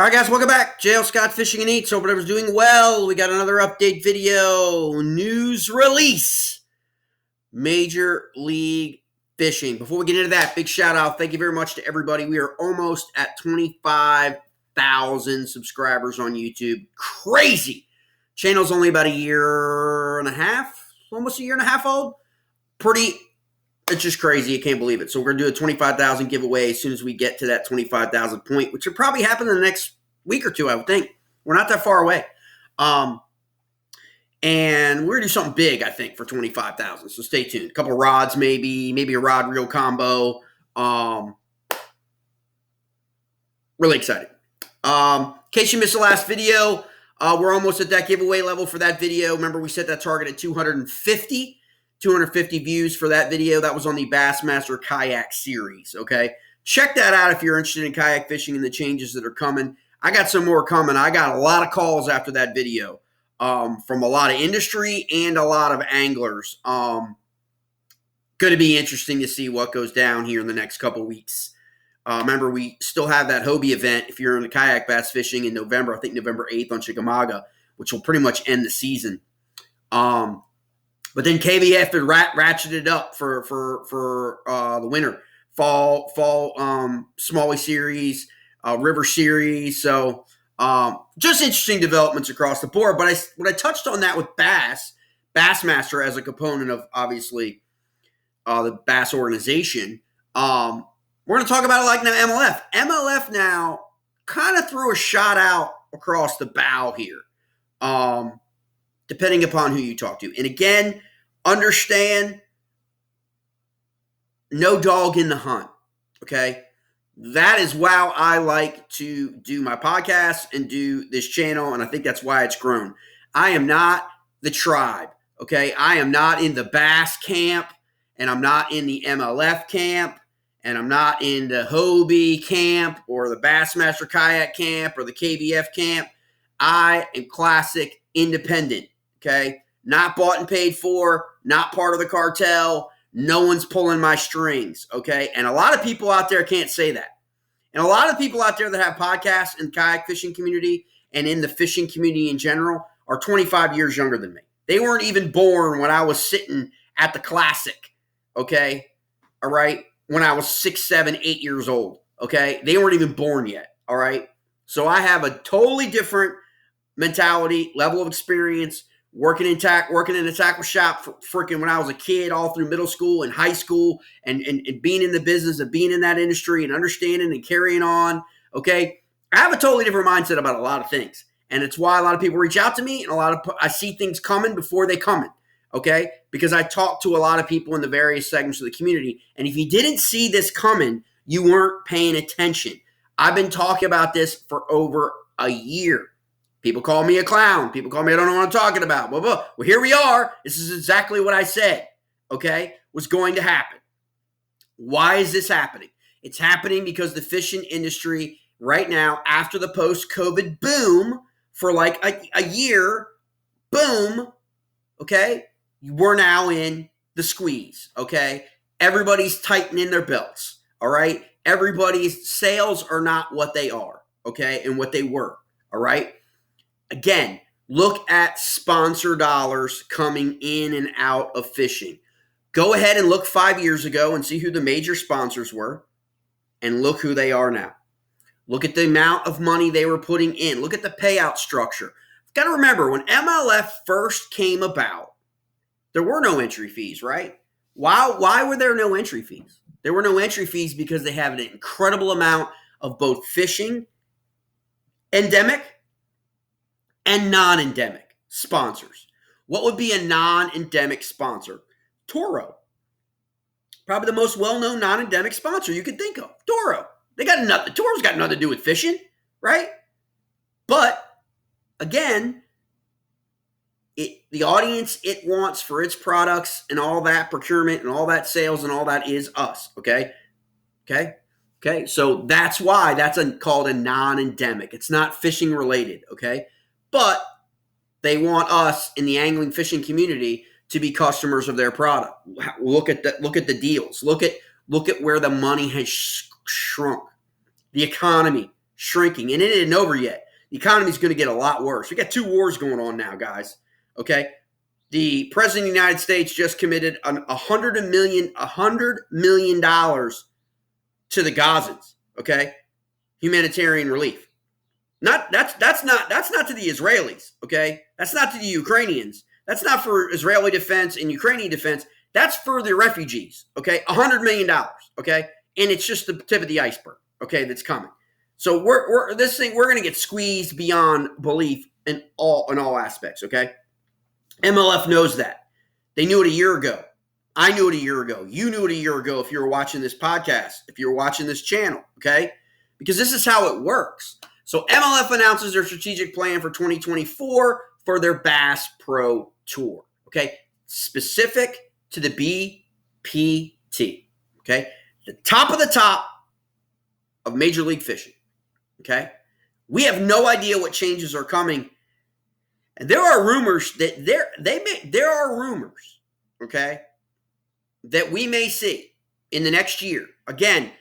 All right, guys, welcome back. JL Scott Fishing and Eats. Hope everyone's doing well. We got another update video. News release. Major League Fishing. Before we get into that, big shout out. Thank you very much to everybody. We are almost at 25,000 subscribers on YouTube. Crazy. Channel's only about a year and a half, almost a year and a half old. It's just crazy. I can't believe it. So we're going to do a 25,000 giveaway as soon as we get to that 25,000 point, which will probably happen in the next week or two, I would think. We're not that far away. And we're going to do something big, I think, for 25,000. So stay tuned. A couple rods, maybe a rod reel combo. Really excited. In case you missed the last video, we're almost at that giveaway level for that video. Remember, we set that target at 250 views for that video. That was on the Bassmaster Kayak series, okay? Check that out if you're interested in kayak fishing and the changes that are coming. I got some more coming. I got a lot of calls after that video from a lot of industry and a lot of anglers. Going to be interesting to see what goes down here in the next couple weeks. Remember, we still have that Hobie event if you're in the kayak bass fishing in November, I think November 8th on Chickamauga, which will pretty much end the season. But then KBF had ratcheted up for the winter. Fall Smalley series, River series. So just interesting developments across the board. But when I touched on that with Bassmaster as a component of, obviously, the Bass organization, we're going to talk about it like now MLF. MLF now kind of threw a shot out across the bow here. Depending upon who you talk to. And again, understand, no dog in the hunt, okay? That is why I like to do my podcast and do this channel, and I think that's why it's grown. I am not the tribe, okay? I am not in the Bass camp, and I'm not in the MLF camp, and I'm not in the Hobie camp or the Bassmaster Kayak camp or the KBF camp. I am classic independent. Okay, not bought and paid for, not part of the cartel. No one's pulling my strings, okay? And a lot of people out there can't say that. And a lot of people out there that have podcasts in the kayak fishing community and in the fishing community in general are 25 years younger than me. They weren't even born when I was sitting at the Classic, okay? All right? When I was 6, 7, 8 years old, okay? They weren't even born yet, all right? So I have a totally different mentality, level of experience, working in a tackle shop for freaking when I was a kid, all through middle school and high school, and being in the business of being in that industry and understanding and carrying on, okay? I have a totally different mindset about a lot of things, and it's why a lot of people reach out to me, and I see things coming before they come in, okay? Because I talk to a lot of people in the various segments of the community, and if you didn't see this coming, you weren't paying attention. I've been talking about this for over a year. People call me a clown. People call me, I don't know what I'm talking about. Blah, blah. Well, here we are. This is exactly what I said, okay, was going to happen. Why is this happening? It's happening because the fishing industry right now, after the post-COVID boom for like a year, boom, okay, we're now in the squeeze, okay? Everybody's tightening their belts, all right? Everybody's sales are not what they are, okay, and what they were, all right? Again, look at sponsor dollars coming in and out of fishing. Go ahead and look 5 years ago and see who the major sponsors were, and look who they are now. Look at the amount of money they were putting in. Look at the payout structure. You've got to remember, when MLF first came about, there were no entry fees, right? Why were there no entry fees? There were no entry fees because they have an incredible amount of both fishing, endemic, and non-endemic sponsors. What would be a non-endemic sponsor? Toro. Probably the most well-known non-endemic sponsor you could think of. Toro. Toro's got nothing to do with fishing, right? But, again, the audience it wants for its products and all that procurement and all that sales and all that is us, okay? Okay? So that's why that's called a non-endemic. It's not fishing related, okay? But they want us in the angling fishing community to be customers of their product. Look at the deals. Look at where the money has shrunk. The economy shrinking, and it isn't over yet. The economy's going to get a lot worse. We got 2 wars going on now, guys. Okay, the president of the United States just committed $100 million to the Gazans. Okay, humanitarian relief. That's not to the Israelis. Okay, that's not to the Ukrainians. That's not for Israeli defense and Ukrainian defense. That's for the refugees. Okay, $100 million. Okay, and it's just the tip of the iceberg. Okay, that's coming. So we're going to get squeezed beyond belief in all aspects. Okay, MLF knows that. They knew it a year ago. I knew it a year ago. You knew it a year ago if you were watching this podcast, if you were watching this channel. Okay, because this is how it works. So MLF announces their strategic plan for 2024 for their Bass Pro Tour. Okay, specific to the BPT. Okay, the top of Major League Fishing. Okay, we have no idea what changes are coming, and there are rumors that there are rumors. Okay, that we may see in the next year. Again,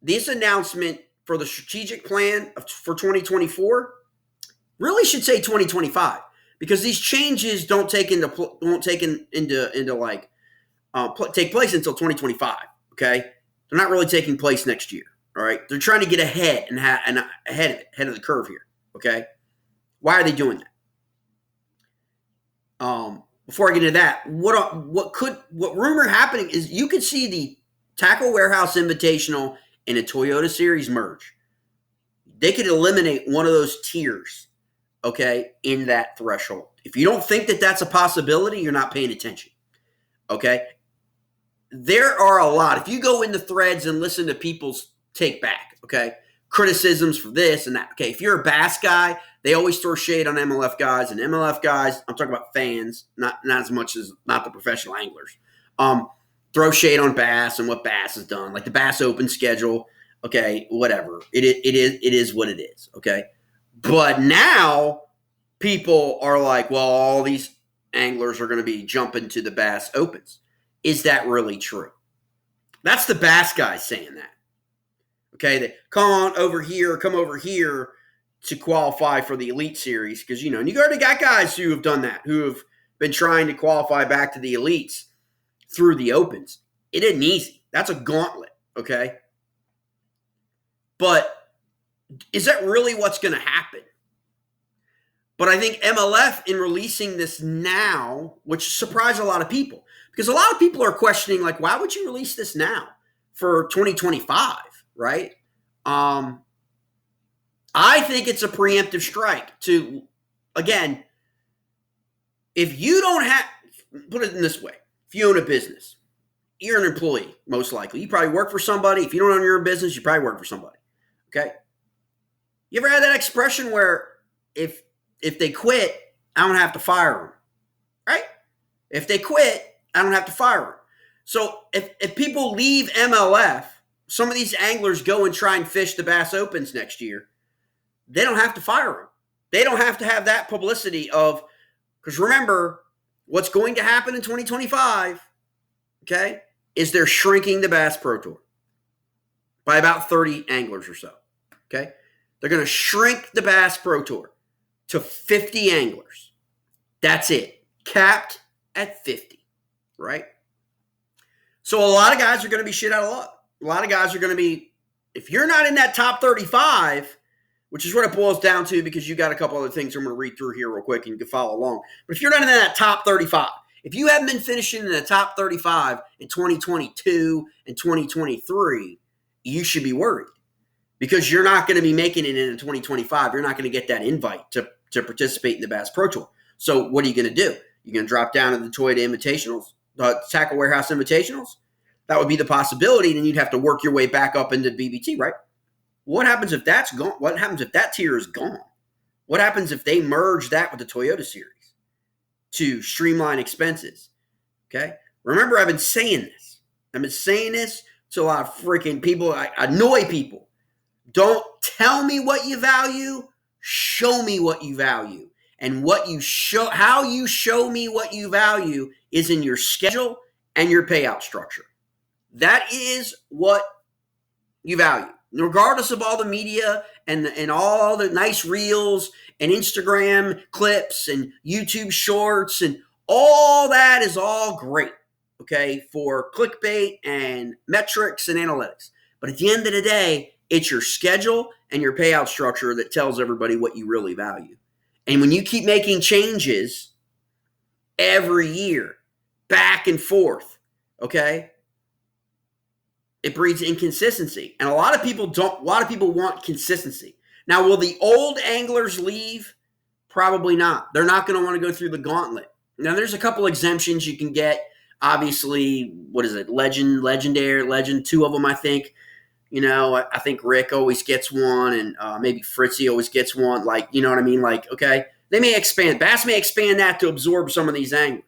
this announcement for the strategic plan for 2024 really should say 2025 because these changes take place until 2025. Okay, they're not really taking place next year. All right, they're trying to get ahead and ahead of the curve here. Okay, why are they doing that? Before I get into that, what rumor happening is you could see the Tackle Warehouse Invitational and a Toyota Series merge. They could eliminate one of those tiers, okay, in that threshold. If you don't think that that's a possibility, you're not paying attention, okay? There are a lot. If you go into threads and listen to people's take back, okay, criticisms for this and that, okay, if you're a Bass guy, they always throw shade on MLF guys, and MLF guys, I'm talking about fans, not as much as not the professional anglers, throw shade on Bass and what Bass has done, like the Bass Open schedule, okay, whatever. It is what it is, okay? But now people are like, well, all these anglers are going to be jumping to the Bass Opens. Is that really true? That's the Bass guys saying that. Okay, they come over here to qualify for the Elite Series because, you already got guys who have done that, who have been trying to qualify back to the Elites through the Opens. It isn't easy. That's a gauntlet, okay? But is that really what's going to happen? But I think MLF, in releasing this now, which surprised a lot of people, because a lot of people are questioning, like, why would you release this now for 2025, right? I think it's a preemptive strike to, again, if you don't have, put it in this way, if you own a business, you're an employee, most likely. You probably work for somebody. If you don't own your own business, you probably work for somebody, okay? You ever had that expression where if they quit, I don't have to fire them, right? If they quit, I don't have to fire them. So if people leave MLF, some of these anglers go and try and fish the Bass Opens next year, they don't have to fire them. They don't have to have that publicity of, because remember, what's going to happen in 2025, okay, is they're shrinking the Bass Pro Tour by about 30 anglers or so, okay? They're going to shrink the Bass Pro Tour to 50 anglers. That's it. Capped at 50, right? So a lot of guys are going to be shit out of luck. A lot of guys are going to be, if you're not in that top 35, which is what it boils down to, because you got a couple other things I'm going to read through here real quick and you can follow along. But if you're not in that top 35, if you haven't been finishing in the top 35 in 2022 and 2023, you should be worried because you're not going to be making it in 2025. You're not going to get that invite to participate in the Bass Pro Tour. So what are you going to do? You're going to drop down to the Toyota Invitationals, the Tackle Warehouse Invitationals? That would be the possibility, and then you'd have to work your way back up into BBT, right? What happens if that's gone? What happens if that tier is gone? What happens if they merge that with the Toyota Series to streamline expenses? Okay? Remember, I've been saying this. I've been saying this to a lot of freaking people. I annoy people. Don't tell me what you value. Show me what you value. And how you show me what you value is in your schedule and your payout structure. That is what you value. regardless of all the media and all the nice reels and Instagram clips and YouTube shorts and all that is all great, okay, for clickbait and metrics and analytics. But at the end of the day, it's your schedule and your payout structure that tells everybody what you really value. And when you keep making changes every year, back and forth, okay, it breeds inconsistency. And a lot of people want consistency. Now, will the old anglers leave? Probably not. They're not going to want to go through the gauntlet. Now, there's a couple exemptions you can get. Obviously, what is it? Legendary, Legend, two of them, I think. You know, I think Rick always gets one, and maybe Fritzy always gets one. Like, you know what I mean? Like, okay, they may expand. Bass may expand that to absorb some of these anglers.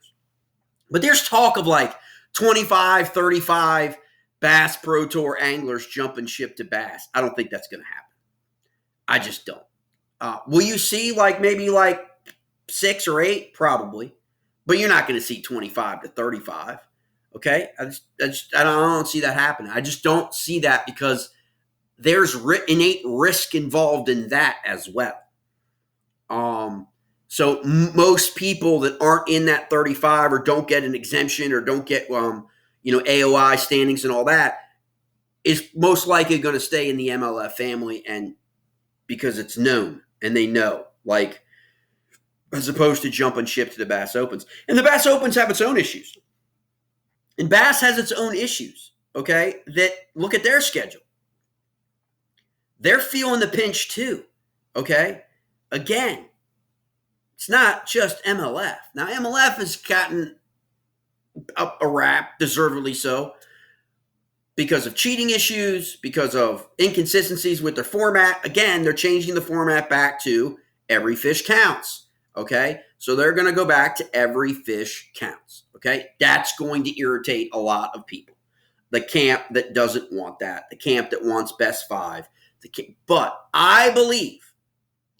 But there's talk of like 25, 35 Bass Pro Tour anglers jumping ship to Bass. I don't think that's going to happen. I just don't. Will you see maybe 6 or 8? Probably. But you're not going to see 25 to 35. Okay? I don't see that happening. I just don't see that because there's innate risk involved in that as well. So most people that aren't in that 35 or don't get an exemption or don't get AOI standings and all that is most likely going to stay in the MLF family, and because it's known and they know, as opposed to jumping ship to the Bass Opens. And the Bass Opens have its own issues. And Bass has its own issues, okay, that look at their schedule. They're feeling the pinch too, okay? Again, it's not just MLF. Now, MLF has gotten a rap, deservedly so, because of cheating issues, because of inconsistencies with their format. Again, they're changing the format back to every fish counts, okay? So they're going to go back to every fish counts, okay? That's going to irritate a lot of people. The camp that doesn't want that, the camp that wants best 5. But I believe,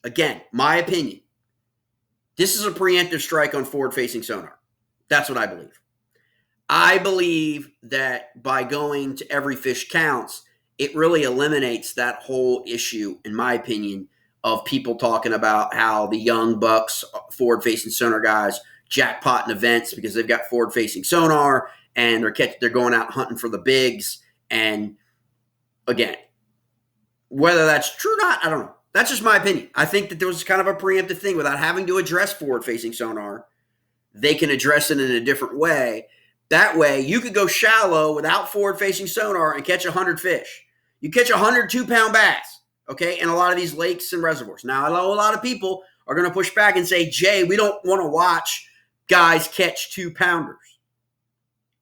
again, my opinion, this is a preemptive strike on forward-facing sonar. That's what I believe. I believe that by going to every fish counts, it really eliminates that whole issue, in my opinion, of people talking about how the young bucks, forward-facing sonar guys, jackpot in events because they've got forward-facing sonar and they're going out hunting for the bigs. And again, whether that's true or not, I don't know. That's just my opinion. I think that there was kind of a preemptive thing without having to address forward-facing sonar. They can address it in a different way. That way, you could go shallow without forward-facing sonar and catch 100 fish. You catch 102-pound bass, okay, in a lot of these lakes and reservoirs. Now, I know a lot of people are going to push back and say, Jay, we don't want to watch guys catch 2-pounders.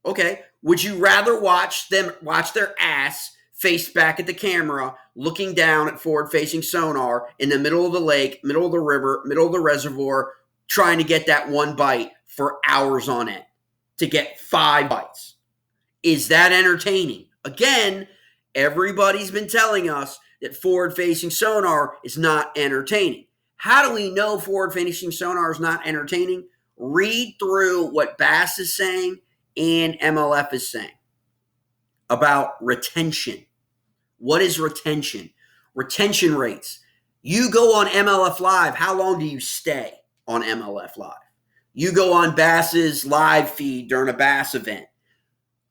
Okay, would you rather watch their ass face back at the camera, looking down at forward-facing sonar in the middle of the lake, middle of the river, middle of the reservoir, trying to get that one bite for hours on end to get 5 bites? Is that entertaining? Again, everybody's been telling us that forward-facing sonar is not entertaining. How do we know forward-facing sonar is not entertaining? Read through what Bass is saying and MLF is saying about retention. What is retention? Retention rates. You go on MLF Live, how long do you stay on MLF Live? You go on Bass's live feed during a Bass event,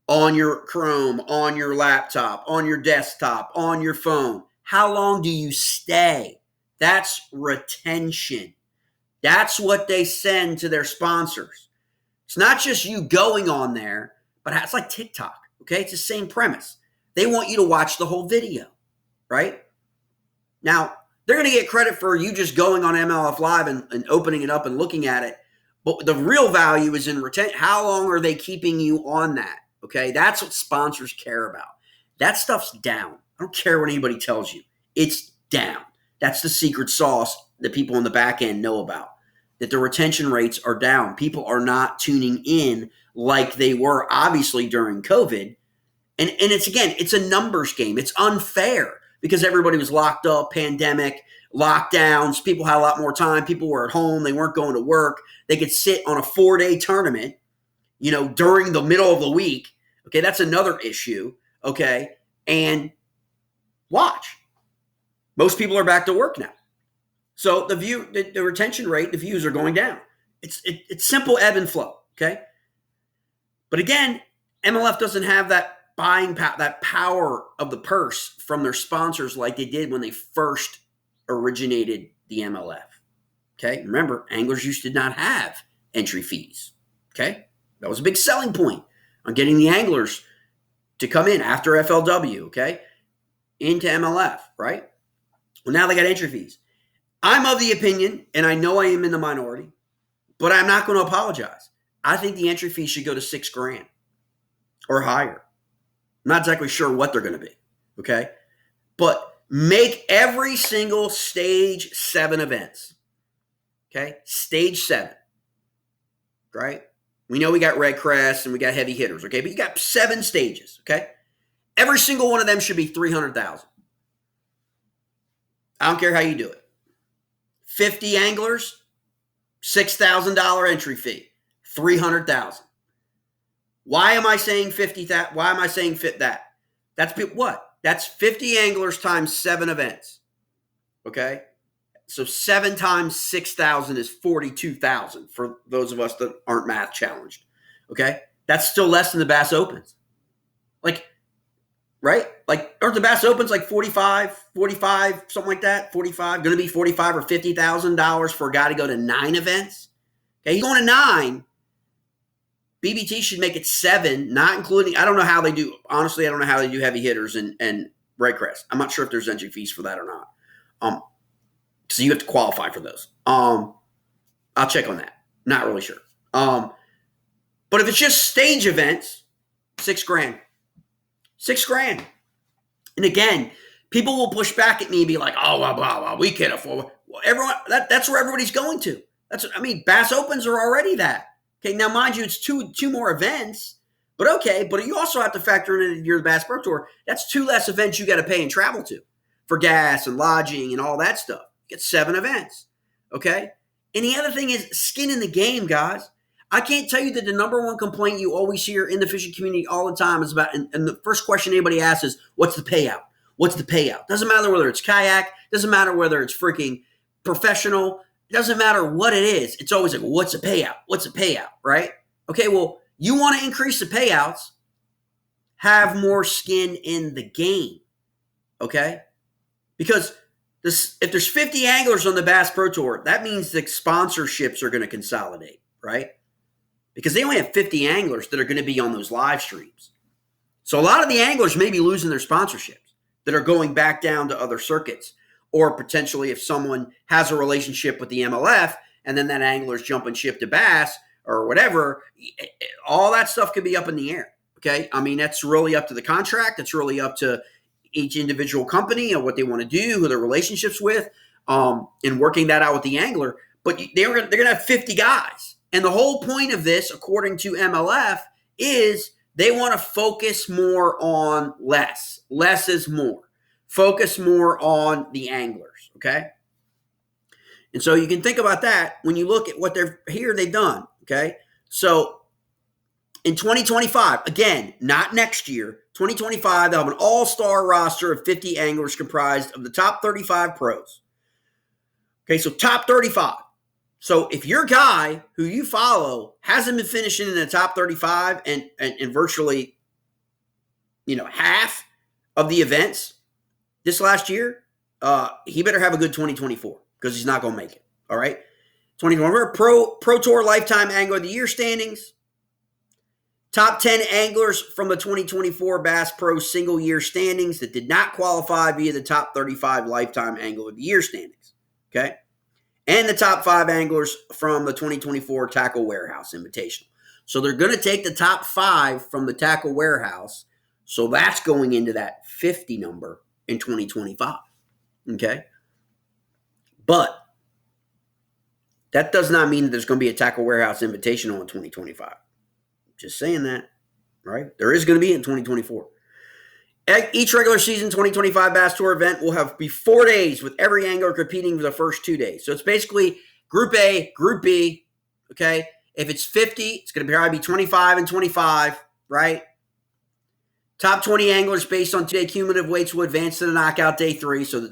on your Chrome, on your laptop, on your desktop, on your phone. How long do you stay? That's retention. That's what they send to their sponsors. It's not just you going on there, but it's like TikTok, okay? It's the same premise. They want you to watch the whole video, right? Now, they're going to get credit for you just going on MLF Live and opening it up and looking at it. But the real value is in retention. How long are they keeping you on that? Okay, that's what sponsors care about. That stuff's down. I don't care what anybody tells you. It's down. That's the secret sauce that people in the back end know about, that the retention rates are down. People are not tuning in like they were, obviously, during COVID. And it's a numbers game. It's unfair because everybody was locked up, pandemic, lockdowns. People had a lot more time. People were at home. They weren't going to work. They could sit on a 4-day tournament, during the middle of the week. Okay, that's another issue. Okay, and Watch. Most people are back to work now. So the retention rate, the views are going down. It's simple ebb and flow, okay? But again, MLF doesn't have that that power of the purse from their sponsors like they did when they first originated the MLF. Okay, remember, anglers used to not have entry fees. Okay, that was a big selling point on getting the anglers to come in after FLW. Okay, into MLF, right? Well, now they got entry fees. I'm of the opinion, and I know I am in the minority, but I'm not going to apologize. I think the entry fee should go to $6,000 or higher. I'm not exactly sure what they're going to be, okay? But make every single stage 7 events, okay? Stage 7, right? We know we got red crest and we got heavy hitters, okay? But you got 7 stages, okay? Every single one of them should be $300,000. I don't care how you do it. 50 anglers, $6,000 entry fee, $300,000. Why am I saying 50? Why am I saying fit that? That's what? That's 50 anglers times 7 events. Okay, so 7 times 6,000 is 42,000 for those of us that aren't math challenged. Okay, that's still less than the Bass Opens. Like, right? Like, aren't the Bass Opens like 45, something like that? 45, going to be 45 or $50,000 for a guy to go to 9 events. Okay, he's going to 9. BBT should make it 7, not including, I don't know how they do, honestly, I don't know how they do heavy hitters and red crest. I'm not sure if there's entry fees for that or not. So you have to qualify for those. I'll check on that. Not really sure. But if it's just stage events, $6,000. $6,000. And again, people will push back at me and be like, oh, well, we can't afford it. Well, everyone, that's where everybody's going to. Bass Opens are already that. Okay, now mind you, it's two more events, but okay, but you also have to factor in your Bass Pro Tour. That's 2 less events you got to pay and travel to for gas and lodging and all that stuff. You get 7 events, okay? And the other thing is skin in the game, guys. I can't tell you that the number one complaint you always hear in the fishing community all the time is about, and the first question anybody asks is, what's the payout? What's the payout? Doesn't matter whether it's kayak, doesn't matter whether it's freaking professional. It doesn't matter what it is. It's always like, what's a payout? What's a payout, right? Okay, well, you want to increase the payouts, have more skin in the game, okay? Because if there's 50 anglers on the Bass Pro Tour, that means the sponsorships are going to consolidate, right? Because they only have 50 anglers that are going to be on those live streams. So a lot of the anglers may be losing their sponsorships that are going back down to other circuits. Or potentially if someone has a relationship with the MLF and then that angler's jumping ship to Bass or whatever, all that stuff could be up in the air, okay? I mean, that's really up to the contract. It's really up to each individual company and what they want to do, who their relationships with, and working that out with the angler. But they're going to have 50 guys. And the whole point of this, according to MLF, is they want to focus more on less. Less is more. Focus more on the anglers, okay? And so you can think about that when you look at what they've done, okay? So in 2025, again, not next year, 2025, they'll have an all-star roster of 50 anglers comprised of the top 35 pros. Okay, so top 35. So if your guy who you follow hasn't been finishing in the top 35 and virtually, half of the events this last year, he better have a good 2024 because he's not going to make it. All right. 2024 Pro Tour Lifetime Angler of the Year standings. Top 10 anglers from the 2024 Bass Pro Single Year standings that did not qualify via the top 35 Lifetime Angler of the Year standings. Okay. And the top 5 anglers from the 2024 Tackle Warehouse Invitational. So they're going to take the top 5 from the Tackle Warehouse. So that's going into that 50 number in 2025, okay? But that does not mean that there's going to be a Tackle Warehouse Invitational in 2025. Just saying that, right? There is going to be in 2024. Each regular season 2025 Bass Tour event will be 4 days with every angler competing for the first 2 days. So it's basically Group A, Group B, okay? If it's 50, it's going to probably be 25 and 25, right? Top 20 anglers based on 2-day cumulative weights will advance to the knockout day 3. So the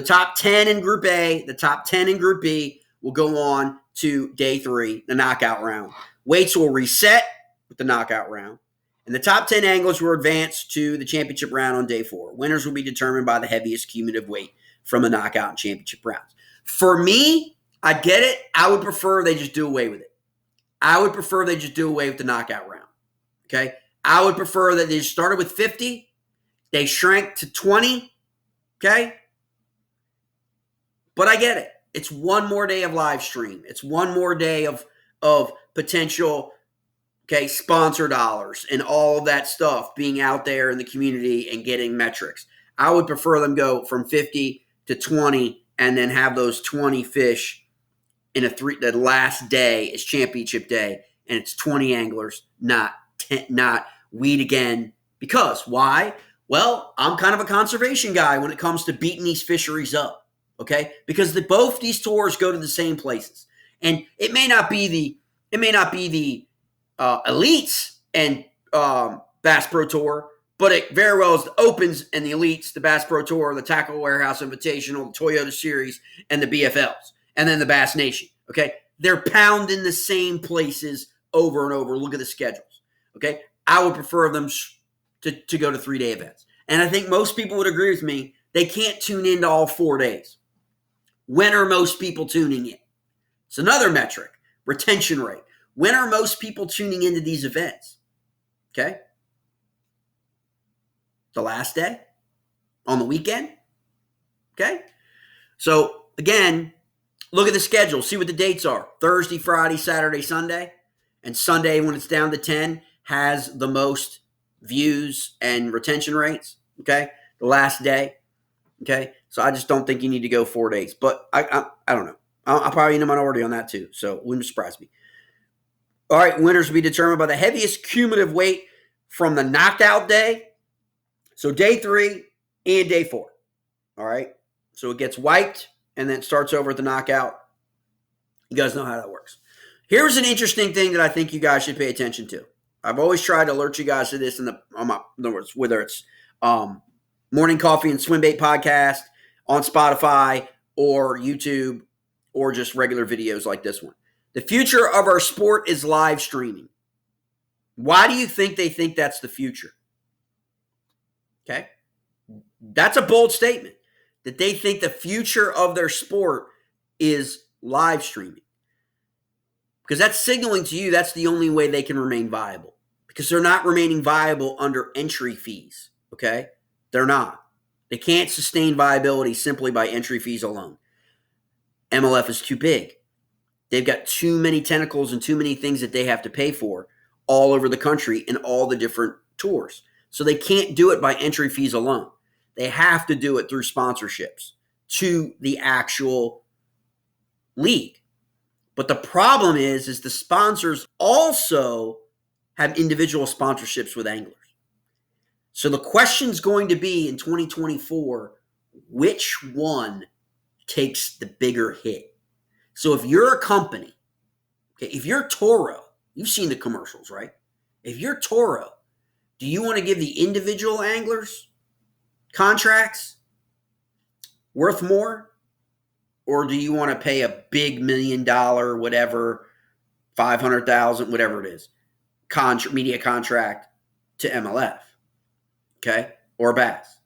top 10 in Group A, the top 10 in Group B will go on to day 3, the knockout round. Weights will reset with the knockout round. And the top 10 anglers will advance to the championship round on day 4. Winners will be determined by the heaviest cumulative weight from the knockout and championship rounds. For me, I get it. I would prefer they just do away with it. I would prefer they just do away with the knockout round. Okay? I would prefer that they started with 50. They shrank to 20. Okay? But I get it. It's one more day of live stream. It's one more day of potential sponsor dollars and all of that stuff being out there in the community and getting metrics. I would prefer them go from 50 to 20 and then have those 20 fish in the last day is championship day, and it's 20 anglers, not weed again. Because why? Well, I'm kind of a conservation guy when it comes to beating these fisheries up. Okay, because both these tours go to the same places, and it may not be the elites and Bass Pro Tour, but it very well is the Opens and the elites, the Bass Pro Tour, the Tackle Warehouse Invitational, the Toyota Series, and the BFLs, and then the Bass Nation. Okay, they're pounding the same places over and over. Look at the schedules. Okay, I would prefer them to go to 3-day events, and I think most people would agree with me. They can't tune into all 4 days. When are most people tuning in? It's another metric, retention rate. When are most people tuning into these events? Okay. The last day? On the weekend? Okay. So, again, look at the schedule. See what the dates are. Thursday, Friday, Saturday, Sunday. And Sunday, when it's down to 10, has the most views and retention rates. Okay. The last day. Okay. So I just don't think you need to go 4 days. But I don't know. I'm probably in a minority on that too. So it wouldn't surprise me. All right. Winners will be determined by the heaviest cumulative weight from the knockout day. So day 3 and day 4. All right. So it gets wiped and then it starts over at the knockout. You guys know how that works. Here's an interesting thing that I think you guys should pay attention to. I've always tried to alert you guys to this in other words, whether it's Morning Coffee and Swimbait podcast on Spotify or YouTube or just regular videos like this one. The future of our sport is live streaming. Why do you think they think that's the future? Okay. That's a bold statement that they think the future of their sport is live streaming. Because that's signaling to you that's the only way they can remain viable. Because they're not remaining viable under entry fees. Okay? They're not. They can't sustain viability simply by entry fees alone. MLF is too big. They've got too many tentacles and too many things that they have to pay for all over the country in all the different tours. So they can't do it by entry fees alone. They have to do it through sponsorships to the actual league. But the problem is the sponsors also have individual sponsorships with anglers. So the question's going to be in 2024, which one takes the bigger hit? So if you're a company, okay, if you're Toro, you've seen the commercials, right? If you're Toro, do you want to give the individual anglers contracts worth more? Or do you want to pay a big $1 million, whatever, $500,000, whatever it is, media contract to MLF? Okay? Or Bass.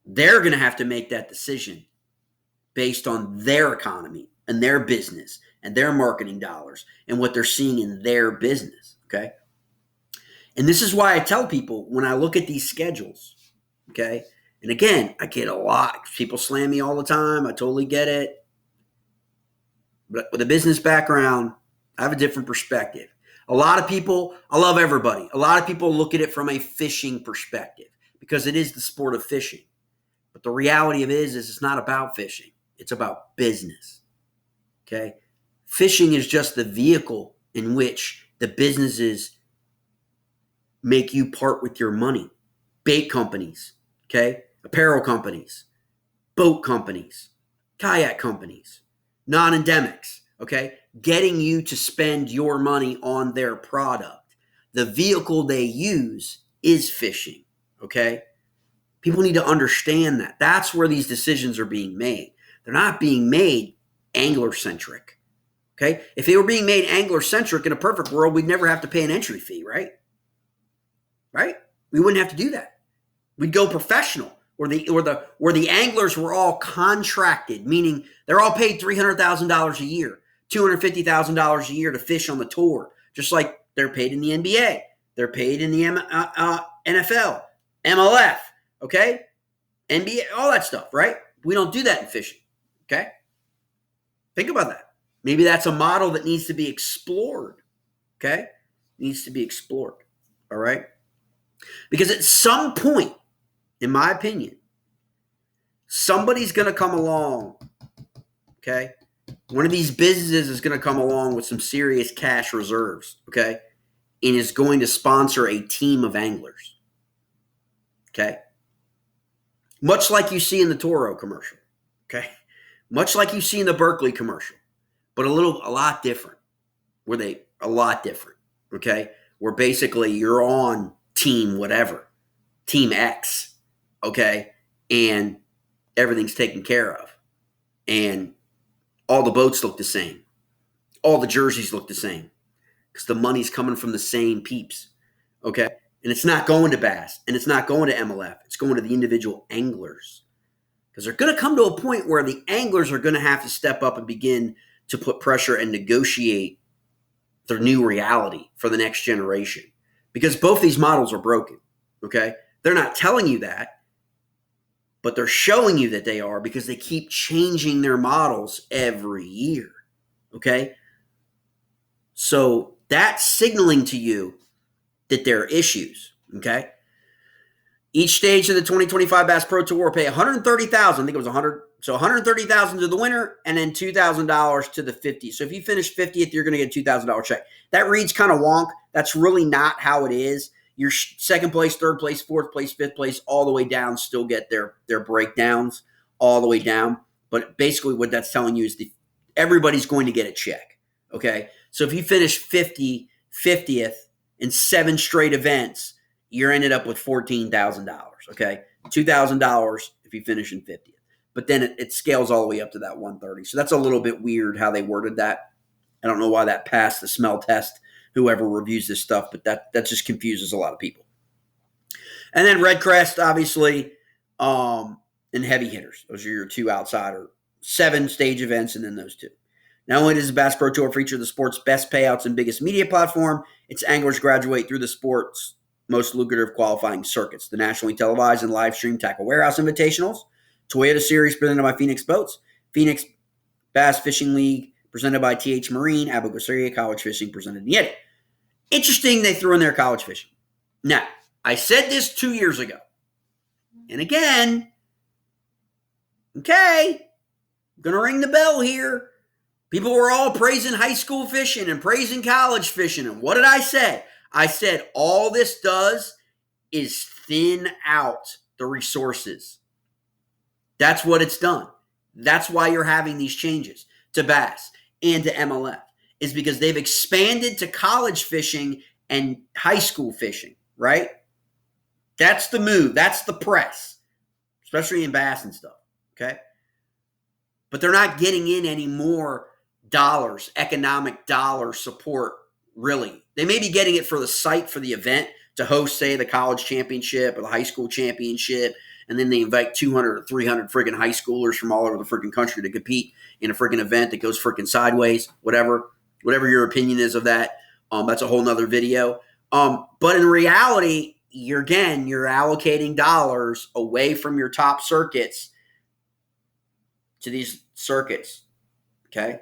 They're going to have to make that decision based on their economy and their business and their marketing dollars and what they're seeing in their business. Okay? And this is why I tell people when I look at these schedules, okay? And again, I get a lot. People slam me all the time. I totally get it. But with a business background, I have a different perspective. A lot of people, I love everybody. A lot of people look at it from a fishing perspective because it is the sport of fishing. But the reality of it is it's not about fishing. It's about business. Okay? Fishing is just the vehicle in which the businesses make you part with your money. Bait companies, okay? Apparel companies, boat companies, kayak companies, non-endemics, okay? Getting you to spend your money on their product. The vehicle they use is fishing, okay? People need to understand that. That's where these decisions are being made. They're not being made angler-centric, okay? If they were being made angler-centric in a perfect world, we'd never have to pay an entry fee, right? Right? We wouldn't have to do that. We'd go professional, where the anglers were all contracted, meaning they're all paid $300,000 a year, $250,000 a year to fish on the tour, just like they're paid in the NBA, they're paid in the NFL, MLF, okay, NBA, all that stuff, right? We don't do that in fishing, okay? Think about that. Maybe that's a model that needs to be explored, okay? Needs to be explored, all right? Because at some point, in my opinion, somebody's going to come along, okay? One of these businesses is going to come along with some serious cash reserves, okay? And is going to sponsor a team of anglers, okay? Much like you see in the Toro commercial, okay? Much like you see in the Berkeley commercial, but a lot different. A lot different, okay? Where basically you're on team whatever, team X, okay? And everything's taken care of. And all the boats look the same. All the jerseys look the same. Because the money's coming from the same peeps, okay? And it's not going to Bass, and it's not going to MLF. It's going to the individual anglers. Because they're going to come to a point where the anglers are going to have to step up and begin to put pressure and negotiate their new reality for the next generation. Because both these models are broken, okay? They're not telling you that, but they're showing you that they are because they keep changing their models every year, okay? So that's signaling to you that there are issues, okay? Each stage of the 2025 Bass Pro Tour will pay $130,000. I think it was $130,000 to the winner, and then $2,000 to the 50th. So if you finish 50th, you're going to get a $2,000 check. That reads kind of wonk. That's really not how it is. Your second place, third place, fourth place, fifth place, all the way down still get their breakdowns all the way down. But basically what that's telling you is everybody's going to get a check, okay? So if you finish 50th in 7 straight events, you're ended up with $14,000, okay? $2,000 if you finish in 50th. But then it scales all the way up to that 130. So that's a little bit weird how they worded that. I don't know why that passed the smell test, whoever reviews this stuff, but that just confuses a lot of people. And then Red Crest, obviously, and heavy hitters. Those are your 2 outsider, 7 stage events, and then those 2. Not only does the Bass Pro Tour feature the sport's best payouts and biggest media platform, its anglers graduate through the sport's most lucrative qualifying circuits. The nationally televised and live streamed Tackle Warehouse Invitationals, Toyota Series presented by Phoenix Boats, Phoenix Bass Fishing League presented by TH Marine, Abu Ghazariya College Fishing presented in Yeti. Interesting they threw in their college fishing. Now, I said this 2 years ago. And again, okay, I'm going to ring the bell here. People were all praising high school fishing and praising college fishing. And what did I say? I said all this does is thin out the resources. That's what it's done. That's why you're having these changes to Bass and to MLF, is because they've expanded to college fishing and high school fishing, right? That's the move. That's the press, especially in Bass and stuff, okay? But they're not getting in any more dollars, economic dollar support, really. They may be getting it for the site for the event to host, say, the college championship or the high school championship, and then they invite 200 or 300 freaking high schoolers from all over the freaking country to compete in a freaking event that goes freaking sideways, whatever your opinion is of that. That's a whole nother video. But in reality, you're allocating dollars away from your top circuits to these circuits, okay?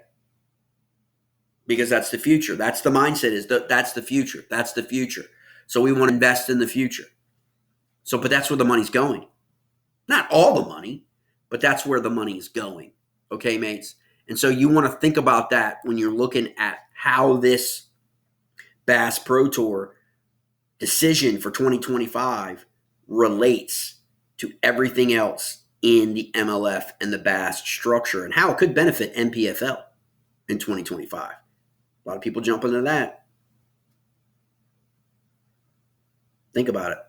Because that's the future. That's the mindset, that's the future. That's the future. So we want to invest in the future. But that's where the money's going. Not all the money, but that's where the money is going. Okay, mates? And so you want to think about that when you're looking at how this Bass Pro Tour decision for 2025 relates to everything else in the MLF and the Bass structure and how it could benefit NPFL in 2025. A lot of people jump into that. Think about it.